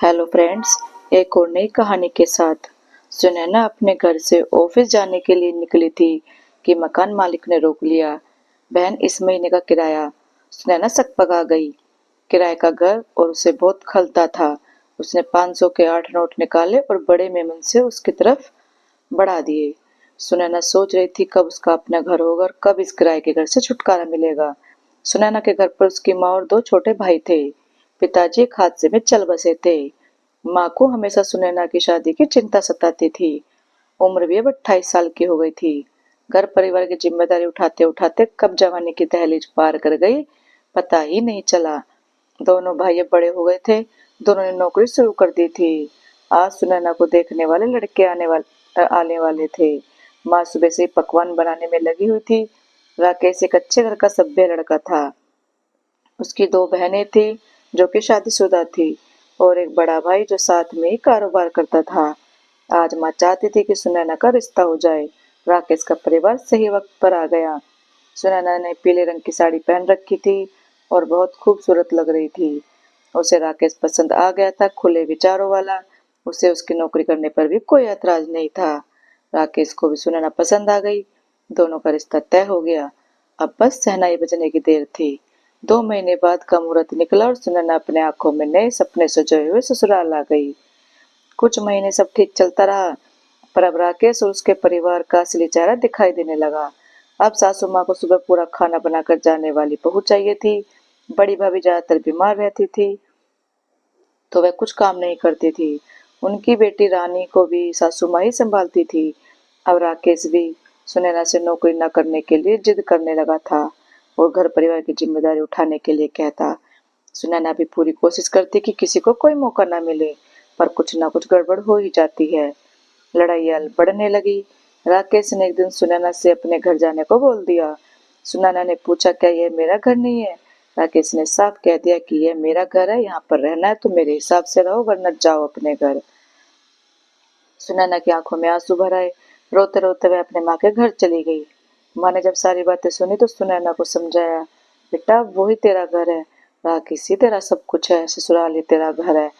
Hello friends, एक और नई कहानी के साथ। सुनैना अपने घर से ऑफिस जाने के लिए निकली थी कि मकान मालिक ने रोक लिया। बहन, इस महीने का किराया। सुनैना सकपका गई। किराए का घर और उसे बहुत खलता था। उसने 500 के 8 नोट निकाले और बड़े मेमन से उसकी तरफ बढ़ा दिए। सुनैना सोच रही थी कब उसका अपना घर होगा और कब इस किराए के घर से छुटकारा मिलेगा। सुनैना के घर पर उसकी माँ और 2 छोटे भाई थे। पिताजी एक हादसे में चल बसे थे। माँ को हमेशा सुनैना की शादी की चिंता सताती थी। उम्र भी अब 28 साल की हो गई थी। घर परिवार की जिम्मेदारी उठाते उठाते कब जवानी की दहलीज पार कर गई, पता ही नहीं चला। दोनों भाई अब बड़े हो गए थे। दोनों ने नौकरी शुरू कर दी थी। आज सुनैना को देखने वाले लड़के आने वाले थे। माँ सुबह से ही पकवान बनाने में लगी हुई थी। राकेश एक अच्छे घर का सभ्य लड़का था। उसकी 2 बहनें थी जो कि शादीशुदा थी और एक बड़ा भाई जो साथ में ही कारोबार करता था। आज माँ चाहती थी कि सुनैना का रिश्ता हो जाए। राकेश का परिवार सही वक्त पर आ गया। सुनैना ने पीले रंग की साड़ी पहन रखी थी और बहुत खूबसूरत लग रही थी। उसे राकेश पसंद आ गया था, खुले विचारों वाला। उसे उसकी नौकरी करने पर भी कोई ऐतराज नहीं था। राकेश को भी सुनैना पसंद आ गई। दोनों का रिश्ता तय हो गया। अब बस शहनाई बजने की देर थी। 2 महीने बाद का मुहूर्त निकला और सुनैना अपने आंखों में नए सपने सजोए हुए ससुराल आ गई। कुछ महीने सब ठीक चलता रहा, पर अब राकेश और उसके परिवार का असली चेहरा दिखाई देने लगा। अब सासू माँ को सुबह पूरा खाना बनाकर जाने वाली बहू चाहिए थी। बड़ी भाभी ज्यादातर बीमार रहती थी तो वह कुछ काम नहीं करती थी। उनकी बेटी रानी को भी सासू माँ ही संभालती थी। अब राकेश भी सुनैना से नौकरी न करने के लिए जिद करने लगा था और घर परिवार की जिम्मेदारी उठाने के लिए कहता। सुनैना भी पूरी कोशिश करती कि किसी को कोई मौका न मिले, पर कुछ ना कुछ गड़बड़ हो ही जाती है। लड़ाइयाँ बढ़ने लगी। राकेश ने एक दिन सुनैना से अपने घर जाने को बोल दिया। सुनैना ने पूछा, क्या यह मेरा घर नहीं है? राकेश ने साफ कह दिया कि यह मेरा घर है, यहाँ पर रहना है तो मेरे हिसाब से रहो वरना जाओ अपने घर। सुनैना की आंखों में आंसू भर आए। रोते रोते वह अपने माँ के घर चली गई। माँ ने जब सारी बातें सुनी तो सुनैना को समझाया, बेटा वो ही तेरा घर है, राकेश ही तेरा सब कुछ है, ससुराल ही तेरा घर है।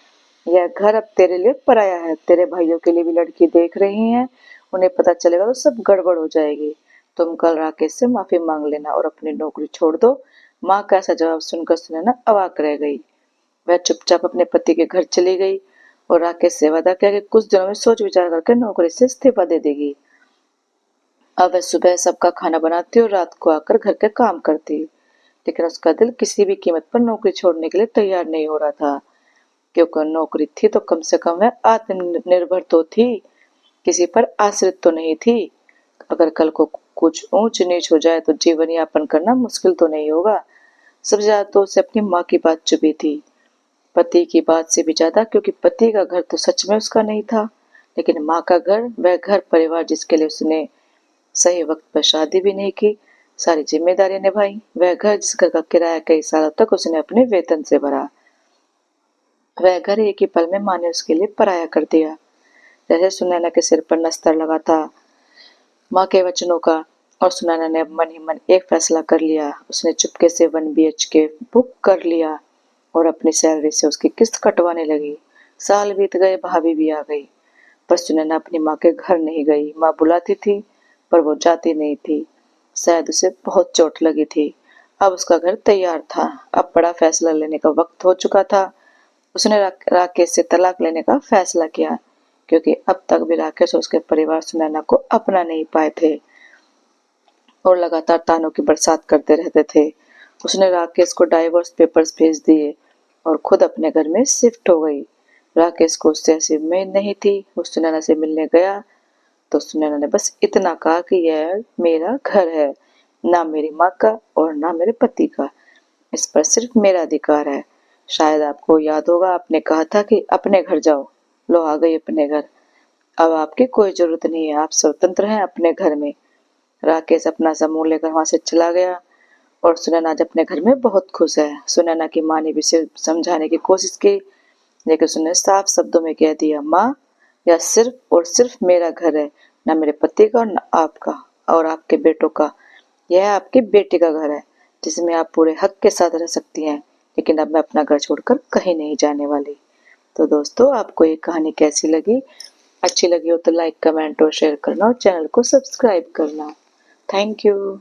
यह घर अब तेरे लिए पराया है। तेरे भाइयों के लिए भी लड़की देख रही हैं, उन्हें पता चलेगा तो सब गड़बड़ हो जाएगी। तुम कल राकेश से माफी मांग लेना और अपनी नौकरी छोड़ दो। माँ का ऐसा जवाब सुनकर सुनैना अवाक रह गई। वह चुपचाप अपने पति के घर चली गई और राकेश से वादा किया कि कुछ दिनों में सोच विचार करके नौकरी से इस्तीफा दे देगी। अब वह सुबह सबका खाना बनाती और रात को आकर घर के काम करती, लेकिन उसका दिल किसी भी कीमत पर नौकरी छोड़ने के लिए तैयार नहीं हो रहा था। क्योंकि नौकरी थी तो कम से कम वह आत्मनिर्भर तो थी, किसी पर आश्रित तो नहीं थी। अगर कल को कुछ ऊंच नीच हो जाए तो जीवन यापन करना मुश्किल तो नहीं होगा। सबसे ज्यादा तो उसे अपनी माँ की बात चुभी थी, पति की बात से भी ज्यादा, क्योंकि पति का घर तो सच में उसका नहीं था, लेकिन माँ का घर, वह घर परिवार जिसके लिए उसने सही वक्त पर शादी भी नहीं की, सारी जिम्मेदारियां निभाई, वह घर जिस घर का किराया कई सालों तक उसने अपने वेतन से भरा, वह घर एक ही पल में माँ ने उसके लिए पराया कर दिया। जैसे सुनैना के सिर पर नस्तर लगा था माँ के वचनों का, और सुनैना ने अब मन ही मन एक फैसला कर लिया। उसने चुपके से 1 BHK बुक कर लिया और अपनी सैलरी से उसकी किस्त कटवाने लगी। साल बीत गए, भाभी भी आ गई, पर सुनैना अपनी माँ के घर नहीं गई। माँ बुलाती थी पर वो जाती नहीं थी। शायद उसे बहुत चोट लगी थी। अब उसका घर तैयार था। अब बड़ा फैसला लेने का वक्त हो चुका था। उसने राकेश से तलाक लेने का फैसला किया, क्योंकि अब तक भी राकेश और उसके परिवार सुनैना को अपना नहीं पाए थे और लगातार तानों की बरसात करते रहते थे। उसने राकेश को डाइवोर्स पेपर्स भेज दिए और खुद अपने घर में शिफ्ट हो गई। राकेश को उससे ऐसी उम्मीद नहीं थी। वो सुनैना से मिलने गया तो सुनैना ने बस इतना कहा कि यह मेरा घर है, ना मेरी माँ का और ना मेरे पति का, इस पर सिर्फ मेरा अधिकार है। शायद आपको याद होगा, आपने कहा था कि अपने घर जाओ। लो आ गई अपने घर। अब आपकी कोई जरूरत नहीं है, आप स्वतंत्र हैं अपने घर में। राकेश अपना समूह लेकर वहां से चला गया और सुनैना आज अपने घर में बहुत खुश है। सुनैना की माँ ने भी उसे समझाने की कोशिश की, लेकिन उसने साफ शब्दों में कह दिया, माँ यह सिर्फ और सिर्फ मेरा घर है, न मेरे पति का और न आपका और आपके बेटों का। यह आपकी बेटी का घर है जिसमें आप पूरे हक के साथ रह सकती हैं, लेकिन अब मैं अपना घर छोड़कर कहीं नहीं जाने वाली। तो दोस्तों आपको ये कहानी कैसी लगी? अच्छी लगी हो तो लाइक, कमेंट और शेयर करना और चैनल को सब्सक्राइब करना। Thank you.